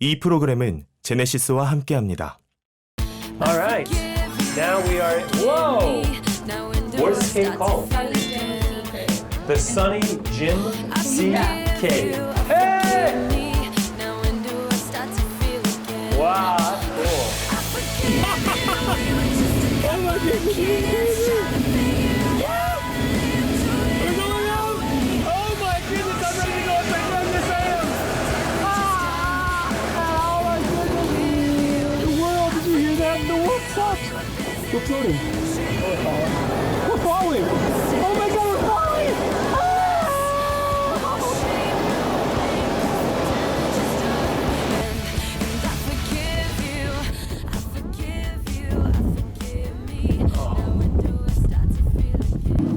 이 프로그램은 제네시스와 함께합니다. All right. Now we are. Whoa! What's this cave called? The Sunny Jim C Cave. Hey! Wow, that's cool. Oh my goodness! We're going out! Oh my goodness! I'm ready to go upside down. Yes, I am. Oh my goodness! The world! Did you hear that? The world stopped. We're floating. We're falling. Oh my God! We're falling!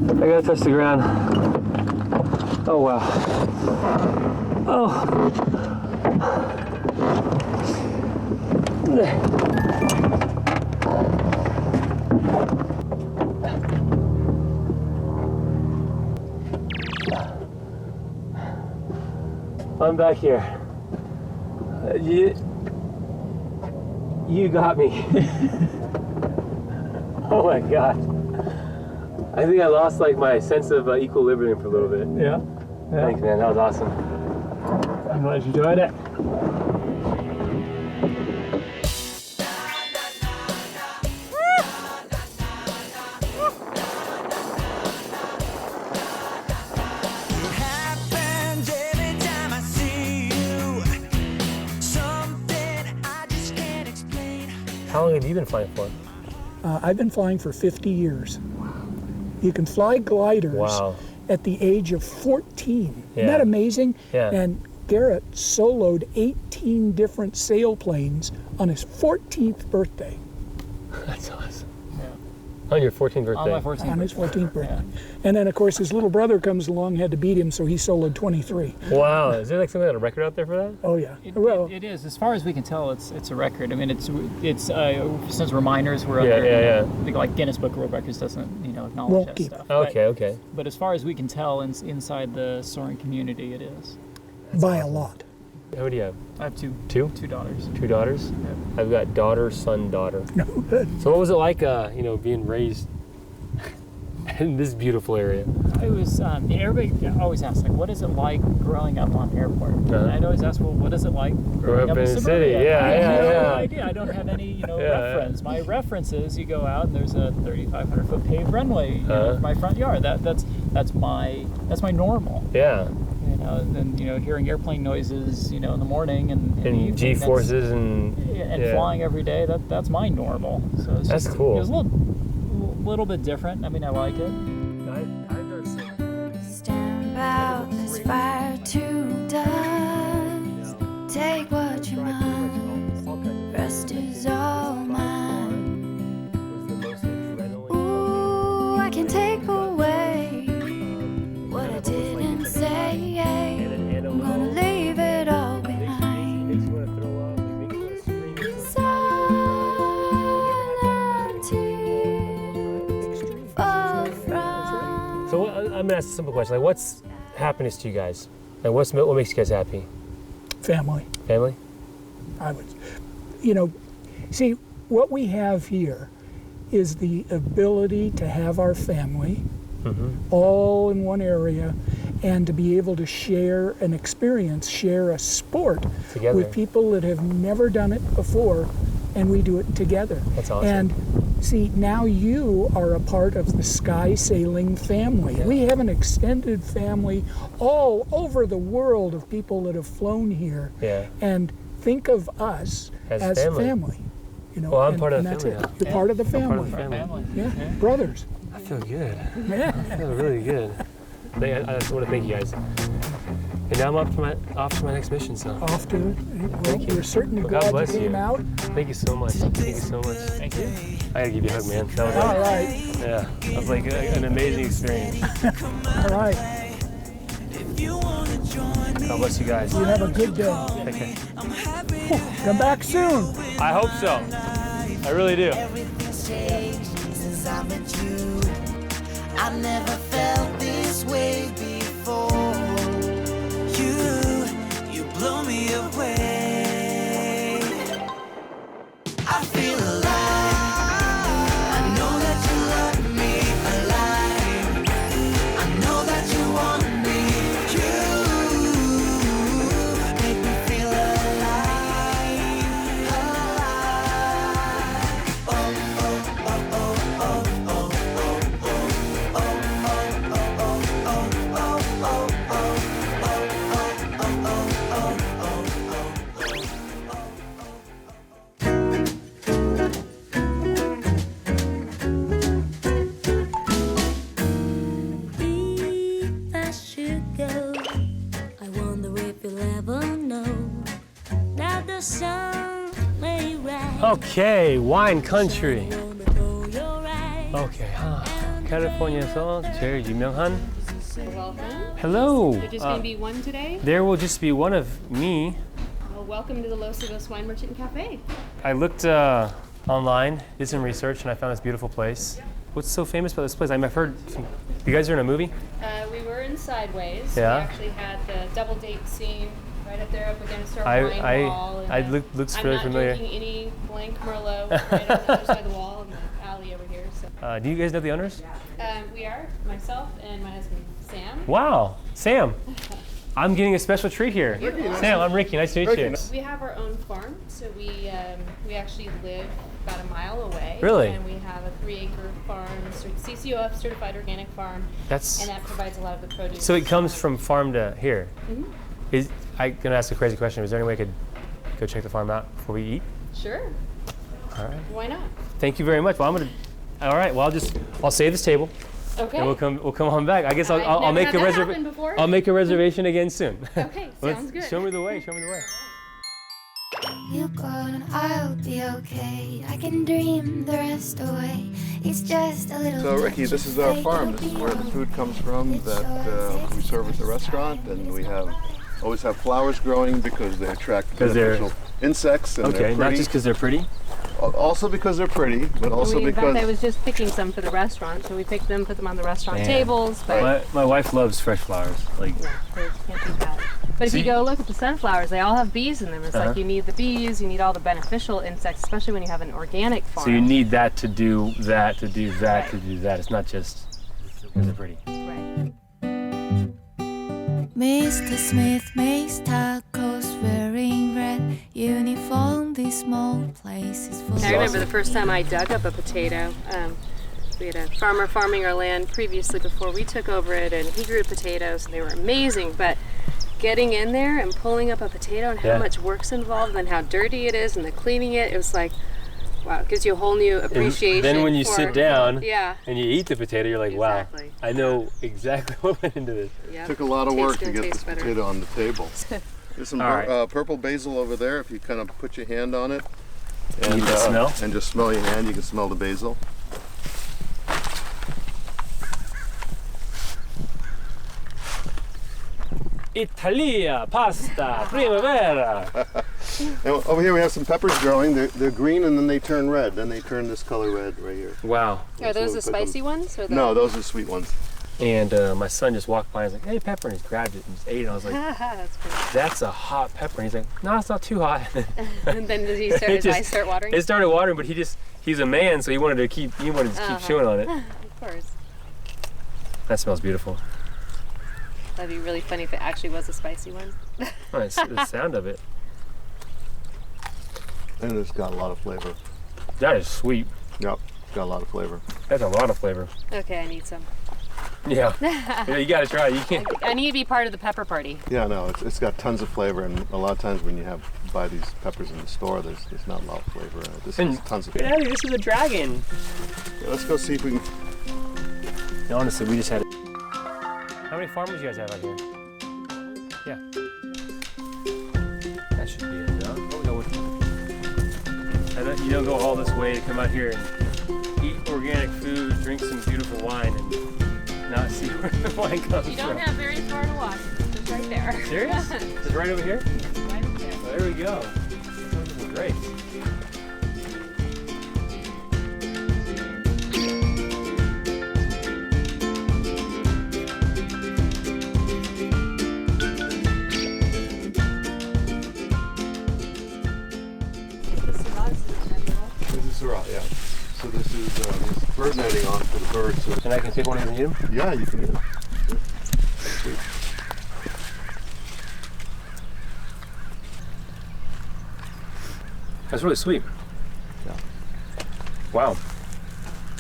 I gotta touch the ground. Oh wow. Oh. I'm back here. You got me. Oh my God. I think I lost like my sense of equilibrium for a little bit. Yeah. Thanks, man. That was awesome. I'm glad you enjoyed it. How long have you been flying for? I've been flying for 50 years. You can fly gliders Wow. at the age of 14. Yeah. Isn't that amazing? Yeah. And Garrett soloed 18 different sailplanes on his 14th birthday. That's awesome. On your 14th birthday. On my 14th On his birthday. 14th birthday. And then, of course, his little brother comes along, had to beat him, so he soloed 23. Wow. Is there like something, a record out there for that? Oh, yeah. It is. As far as we can tell, it's a record. I mean, it's since we're minors, we're Yeah, under, yeah, I think like Guinness Book of World Records doesn't acknowledge Won't that keep stuff. Okay, okay. But as far as we can tell, inside the soaring community, it is. By a lot. How many do you have? I have two Two? daughters. Two daughters? Yeah. I've got daughter, son, daughter. No, good. So what was it like, being raised in this beautiful area? It was. Everybody always asks, like, what is it like growing up on an airport? Uh-huh. And I'd always ask, well, what is it like growing up in in the suburbia? city. Yeah, I have yeah. no idea. I don't have any, Yeah. reference. My reference is you go out and there's a 3,500 foot paved runway Uh-huh. in my front yard. That's my normal. Yeah. And then hearing airplane noises, in the morning and in the evening, And G-forces and yeah. flying every day. That's my normal. So it's That's just, cool. It was a little bit different. I mean, I like it. Stand out this fire to dust. Take what you must. Rest is all mine. Ooh, I can take away what I didn't say. I'm gonna leave it all behind. Silent tears fall from. So I'm gonna ask a simple question. Like, what's happiness to you guys? Like, what makes you guys happy? Family. Family? I would, see, what we have here is the ability to have our family all in one area and to be able to share an experience, share a sport Together. with people that have never done it before, and we do it together. That's awesome. And see, now you are a part of the Sky Sailing family. Yeah. We have an extended family all over the world of people that have flown here. Yeah. And think of us As as family. family. Well, I'm and- part of and the that's family it. now. You're part of the part family. of the family. Family. Yeah, brothers. I feel good. Yeah. I feel really good. I just want to thank you guys. And now I'm off to my next mission. So Off to it. Well, Thank you. we're certainly Well, God glad bless you came you. out. thank you so much. Thank you so much. Thank you. I gotta give you a hug, man. That was All right. yeah, that was like an amazing experience. All right. God bless you guys. You have a good day. Take care. Come back soon. I hope so. I really do. Everything's changed since I met you. I never felt this way before. You blow me away. Okay, wine country. Okay, 캘리포니아에서 제일 유명한. Welcome. Hello. There's just going to be one today. There will just be one of me. Well, welcome to the Los Lagos Wine Merchant and Cafe. I looked online, did some research, and I found this beautiful place. What's so famous about this place? I've heard. You guys are in a movie? We were in Sideways. Yeah. We actually had the double date scene right up there up against our wine wall. And, looks I'm really not familiar. drinking any blank Merlot right on the other side of the wall in the alley over here. So Do you guys know the owners? we are, myself and my husband Sam. Wow, Sam. I'm getting a special treat here. Sam, I'm Ricky. Nice to meet you. We have our own farm, so we actually live about a mile away. Really? And we have a 3-acre farm, CCOF certified organic farm, That's and that provides a lot of the produce. so. It comes from farm to here. Is I'm gonna ask a crazy question? Is there any way I could go check the farm out before we eat? Sure. All right. Why not? Thank you very much. Well, I'm gonna. All right. Well, I'll save this table, Okay. and we'll come on back. I guess I'll I've make never a had that happen reservation. before. I'll make a reservation again soon. Okay, sounds good. Show me the way. Show me the way. You go and I'll be okay. I can dream the rest away. It's just a little. So Ricky, this is our farm. This is where the food comes from that we serve at the restaurant, and we always have flowers growing because they attract 'Cause they're- beneficial insects. And Okay, they're not pretty. just because they're pretty. Also because they're pretty, but also in fact, I because was just picking some for the restaurant, so we picked them, put them on the restaurant Man. tables. But My wife loves fresh flowers. Like yeah, they can't beat that. But if So you you- go look at the sunflowers, they all have bees in them. It's Uh-huh. like you need the bees, you need all the beneficial insects, especially when you have an organic farm. so you need that to do that to do that Right. to do that. It's not just because they're pretty. Right. Mr. Smith makes tacos wearing red uniform. These small places full. I remember the first time I dug up a potato. We had a farmer farming our land previously before we took over it, and he grew potatoes, and they were amazing. But getting in there and pulling up a potato and how Yeah. much work's involved and how dirty it is and the cleaning it was like, wow, it gives you a whole new appreciation. then when you for, sit down yeah, and you eat the potato, you're like, Exactly. wow, I know exactly what went into this. yeah. it took a lot of Tastes work to gonna get taste this better. potato on the table. There's some All right. purple basil over there. If you kind of put your hand on it you can smell? and just smell your hand, you can smell the basil. Italia pasta primavera. And over here we have some peppers growing. They're green and then they turn red. Then they turn this color red right here. Wow. Are those the So we put spicy ones? Or the... No, those are sweet ones. And my son just walked by and was like, hey, pepper, and he grabbed it and just ate it. I was like, That's cool. that's a hot pepper. And he's like, no, it's not too hot. And then did It his just- eyes start watering? It started watering, but he's a man, so he wanted to keep chewing on it. Of course. That smells beautiful. That'd be really funny if it actually was a spicy one. Oh, it's the sound of it. And it's got a lot of flavor. That is sweet. Yep, it's got a lot of flavor. That's a lot of flavor. Okay, I need some. Yeah. Yeah, you gotta try it. You can't. I need to be part of the pepper party. Yeah, no, it's got tons of flavor, and a lot of times when you buy these peppers in the store, there's not a lot of flavor in it. This has tons of flavor. Daddy, this is a dragon. Yeah, let's go see if we can. Honestly, we just had. How many farmers you guys have out here? Yeah. That should be enough. Oh, no. You don't go all this way to come out here and eat organic food, drink some beautiful wine, and not see where the wine comes You don't from. have very far to walk. It's right there. Serious? Just right over here? Right up there. Well, there we go. This is great. This is Syrah, yeah. So this is bird netting on for the birds. So And I can pick one of these and eat them? yeah, you can eat it. That's really sweet. Yeah. Wow.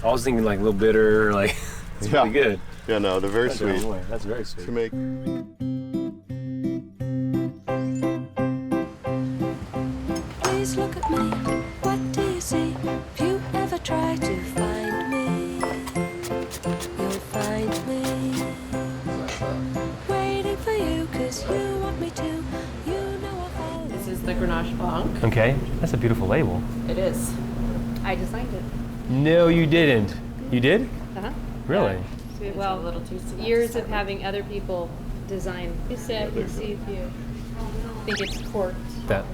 I was thinking like a little bitter, like it's Yeah. really good. Yeah, no, they're very That's sweet. That's very sweet. To make Please look at me. What do you see? If you ever try to find me, you'll find me waiting for you, 'cause you want me to. You know I've always This is the Grenache Funk. Okay, that's a beautiful label. It is. I designed it. No, you didn't. You did? Uh-huh. Really? Well, a little too years of having other people design. You say I can see if you think it's corked. That.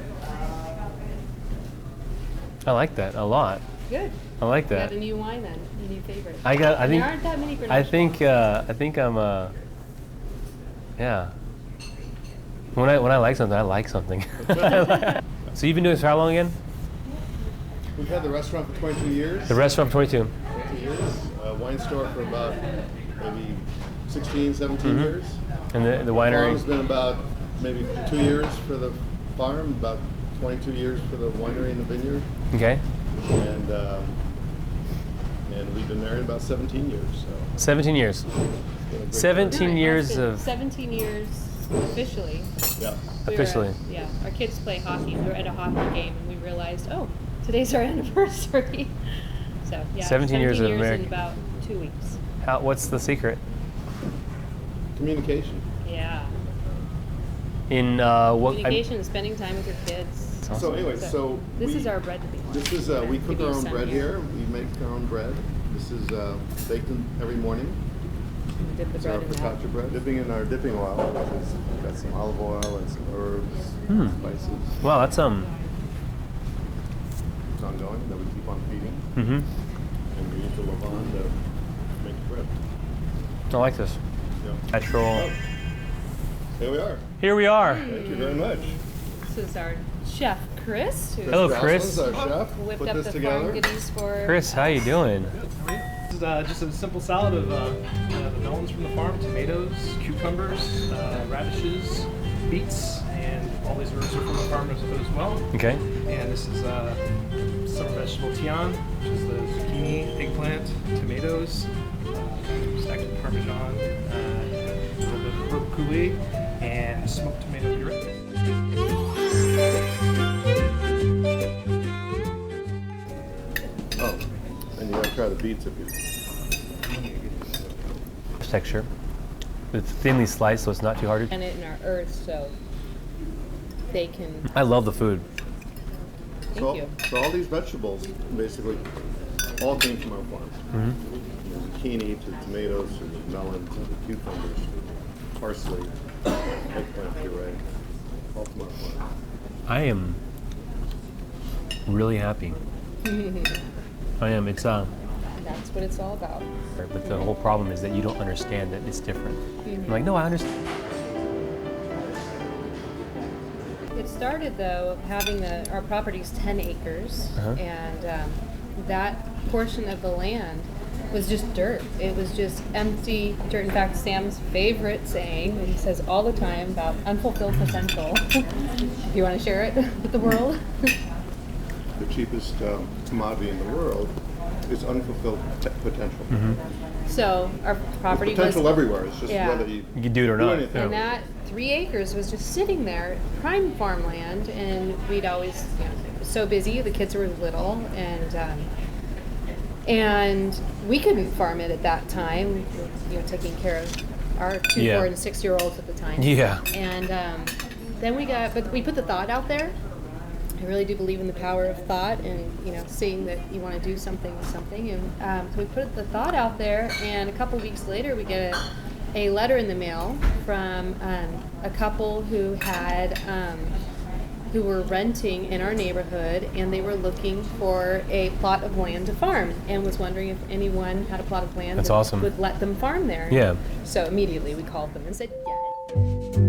I like that a lot. Good. I like You got that. a new wine then, a new favorite. I think. There aren't that many Grenache I think I'm yeah. When I like something, I like something. So you've been doing this for how long again? We've had the restaurant for 22 years. The restaurant for 22. 22 years. Wine store for about maybe 16, 17 years. And the Farm's winery. been about maybe 2 years for the farm, about 22 years for the winery and the vineyard. Okay. And we've been married about 17 years. So 17 years. it's been a great 17 No, it years has been of 17 years officially. journey. Yeah. We were, officially. yeah, our kids play hockey. We were at a hockey game and we realized, oh, today's our anniversary. So yeah, 17 years of in American- about 2 weeks. What's the secret? Communication. Yeah, In what? communication and spending time with your kids. So anyway, so This we- is our bread to be. This is we cook our own bread here. We make our own bread. This is baked every morning. We dip the It's our bread in that. focaccia bread. Dipping in our dipping oil, which is got some olive oil and some herbs, spices. Wow, that's It's ongoing that we keep on feeding, Mm-hmm. and we use the Lavon to make the bread. I like this. Yeah. Natural. Here we are. Here we are. Thank you very much. This is our chef, Chris, who Hello, Chris. Gosselin's our chef. whipped Put up this the together. farm goodies for Chris, how you doing? This is just a simple salad of the melons from the farm, tomatoes, cucumbers, radishes, beets, and all these herbs are from the farm as well. Okay. And this is summer vegetable tian, which is the zucchini, eggplant, tomatoes, stacked with parmesan, a little bit of herb coulis, and smoked tomato puree. Oh, and you gotta try the beets if you. Texture. It's thinly sliced, so it's not too hard to. and it in our earth so they can. I love the food. Thank you. So all these vegetables basically all came from our farm. From the zucchini to the tomatoes to the melons to the cucumbers to parsley, eggplant puree, all from our farm. I am really happy. I am. It's That's what it's all about. but the whole problem is that you don't understand that it's different. I'm like, no, I understand. It started though having our property's 10 acres, and that portion of the land was just dirt. It was just empty dirt. In fact, Sam's favorite saying that he says all the time about unfulfilled potential. Do you want to share it with the world? The cheapest commodity in the world is unfulfilled potential. So our property Potential was, everywhere. It's just Yeah. whether you You can do it or not. anything. Yeah. and that 3 acres was just sitting there, prime farmland, and we'd always, it was so busy. The kids were little, and we couldn't farm it at that time. Taking care of our 2, Yeah. 4, and 6-year-olds at the time. Yeah. And then but we put the thought out there. I really do believe in the power of thought, and seeing that you want to do something with something. And so we put the thought out there, and a couple weeks later, we get a letter in the mail from a couple who had who were renting in our neighborhood, and they were looking for a plot of land to farm, and was wondering if anyone had a plot of land That's that awesome. would let them farm there. Yeah. So immediately we called them and said, yeah.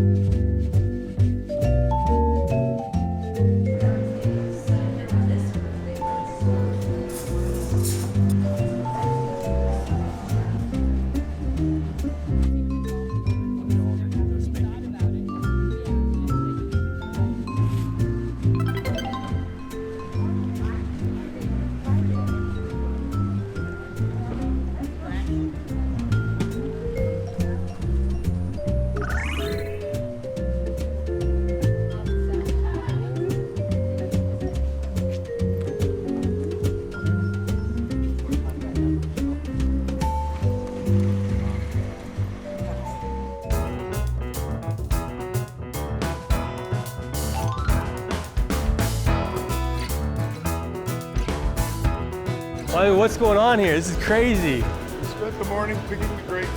I mean, what's going on here? This is crazy. We spent the morning picking the grapes.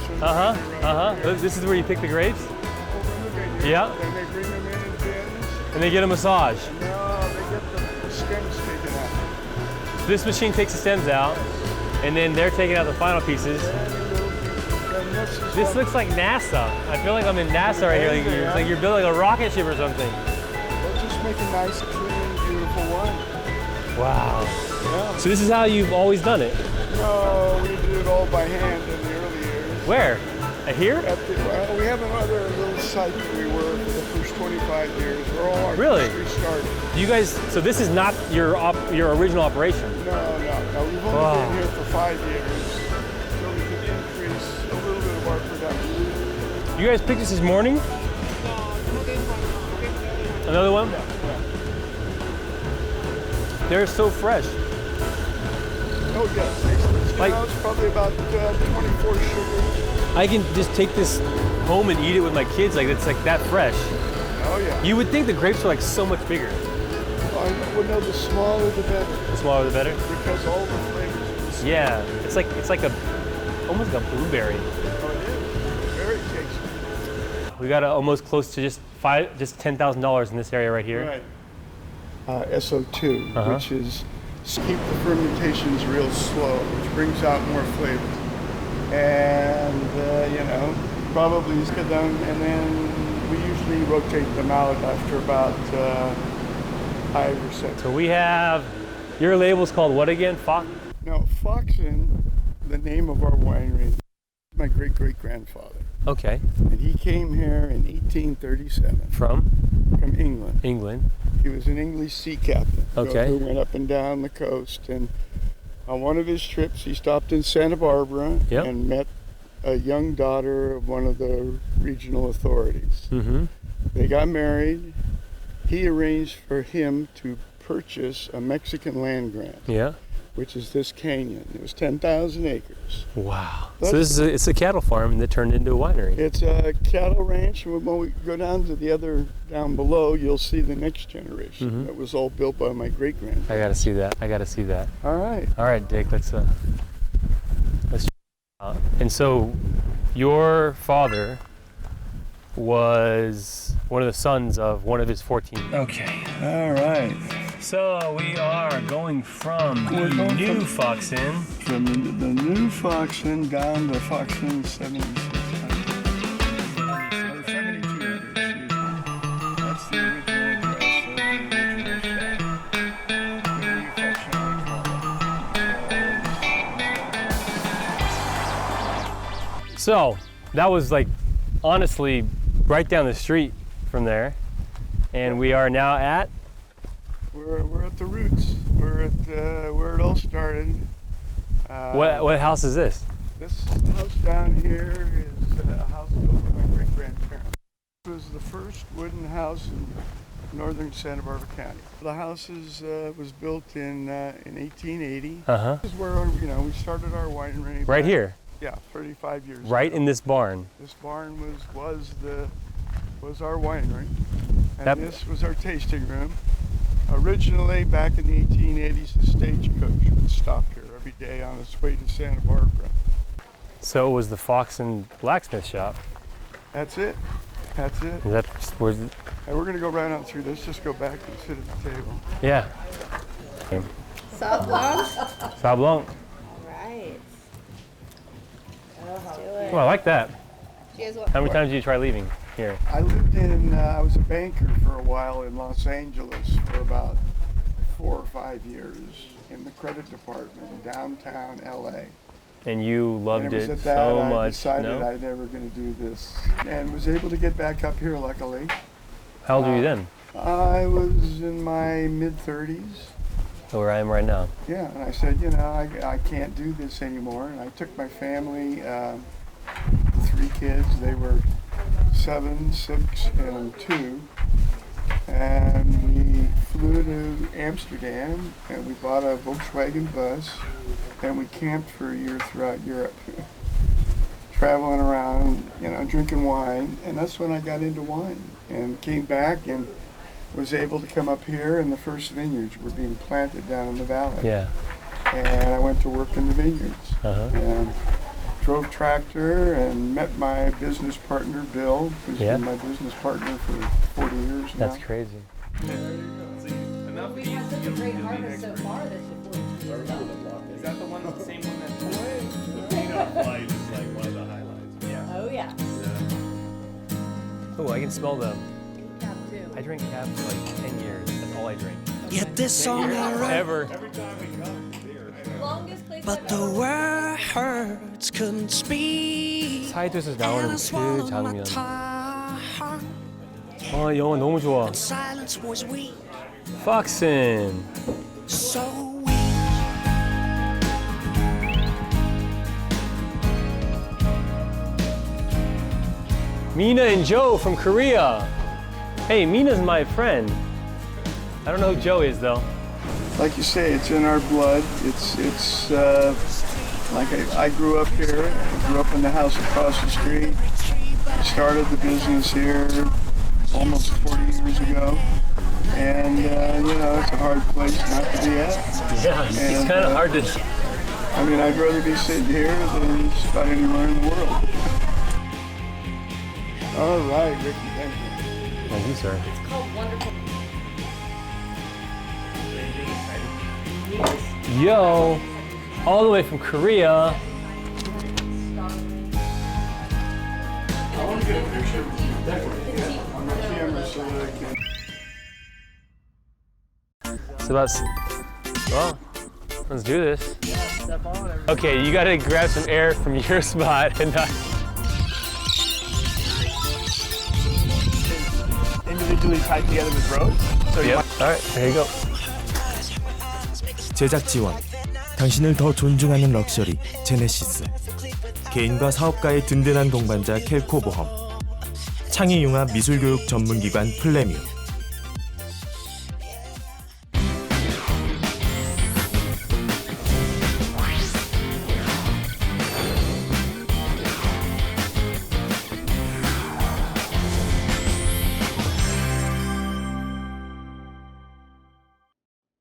This is where you pick the grapes? Yeah. Then they bring them in bins. And they get a massage. No, they get the stems taken out. This machine takes the stems out, and then they're taking out the final pieces. This looks like NASA. I feel like I'm in NASA right here. It's like you're building a rocket ship or something. We'll just make a nice, clean, beautiful wine. Wow. Yeah. So this is how you've always done it? No, we did it all by hand in the early years. Where? Here? Well, we have another little site that we were for the first 25 years. Where all our history started. You guys, so this is not your original operation? No. We've only been here for 5 years, so we could increase a little bit of our production. You guys picked this morning? Another one? Yeah. They're so fresh. Oh yes, it's probably about 24 sugars. I can just take this home and eat it with my kids. Like it's like that fresh. Oh yeah. You would think the grapes are like so much bigger. Well, no, the smaller the better. The smaller the better. Because all the flavors are the same. Yeah, it's like almost like a blueberry. Oh, it is. Very tasty. We got almost close to just $10,000 in this area right here. Right. SO2, which is keep the fermentations real slow, which brings out more flavor. And probably get them, and then we usually rotate them out after about 5 or 6. So we have your label's called what again? No, Foxen, the name of our winery, my great-great-grandfather. Okay. And he came here in 1837. From England. England. He was an English sea captain. Okay. Who went up and down the coast, and on one of his trips, he stopped in Santa Barbara and met a young daughter of one of the regional authorities. Mm-hmm. They got married. He arranged for him to purchase a Mexican land grant. Yeah. Which is this canyon. It was 10,000 acres. Wow. So it's a cattle farm that turned into a winery. It's a cattle ranch. When we go down to down below, you'll see the next generation. Mm-hmm. That was all built by my great-grandfather. I gotta see that. All right, Dick. Let's and so, your father was one of the sons of one of his 14. Okay. All right. So we are going from the new Foxen. From the new Foxen down to Foxen 7600. 7200, excuse me. That's the original address of the original shack. What do you affectionately call it? So that was like honestly right down the street from there, and we are now at. We're at the roots. We're at where it all started. What house is this? This house down here is a house built by my great-grandparents. It was the first wooden house in northern Santa Barbara County. The house was built in 1880. Uh-huh. This is where we started our winery. Right here. Yeah, 35 years ago. Right in this barn. This barn was our winery, and this was our tasting room. Originally, back in the 1880s, the stagecoach would stop here every day on its way to Santa Barbara. So it was the Foxen blacksmith shop. That's it. That's it. Is that where's And we're going to go right on through. Let's just go back and sit at the table. Yeah. Okay. Sauv Blanc? Sauv Blanc. Right. Let's do it. Oh, I like that. Cheers. How many times did you try leaving here? I lived I was a banker for a while in Los Angeles for about 4 or 5 years in the credit department in downtown LA. And you loved it at so I much. decided No? I was never going to do this and was able to get back up here luckily. How old were you then? I was in my mid-30s. Where I am right now. Yeah, and I said, I can't do this anymore. And I took my family, 3 kids. They were 7, 6, and 2. And we flew to Amsterdam, and we bought a Volkswagen bus, and we camped for a year throughout Europe, traveling around, drinking wine. And that's when I got into wine, and came back and was able to come up here, and the first vineyards were being planted down in the valley. Yeah. and I went to work in the vineyards. Uh-huh. And drove tractor and met my business partner, Bill, who's Yeah. been my business partner for 40 years now. That's crazy. Enough We've had such a great harvest so far this year. Is that the one, the same one that's Flight is like one of the highlights. Yeah. Oh yeah. Oh, I can smell them. Cab too. I drank cab for like 10 years. That's all I drink. Yet this song I wrote, Ever. Longest place but the words couldn't speak. 사이드에서 And 나오는 I 그 swallowed my 장면. tongue. 아, 영화 너무 좋아. Silence was weak, Foxin. so weak. Mina and Joe from Korea. Hey, Mina's my friend. I don't know who Joe is though. Like you say, it's in our blood. It's like I grew up here. I grew up in the house across the street. Started the business here almost 40 years ago. And, it's a hard place not to be at. Yeah, it's And, kind of hard to. I mean, I'd rather be sitting here than just about anywhere in the world. All right, Ricky, thank you. Thank you, sir. It's called Wonderful. Yo, all the way from Korea. I want to get a picture on my camera so that I can. Well, let's do this. Okay, you gotta grab some air from your spot and individually tied together with ropes. So Yep. All right, there you go. 제작 지원. 당신을 더 존중하는 럭셔리 제네시스. 개인과 사업가의 든든한 동반자 켈코 보험. 창의융합 미술교육 전문기관 플레뮤.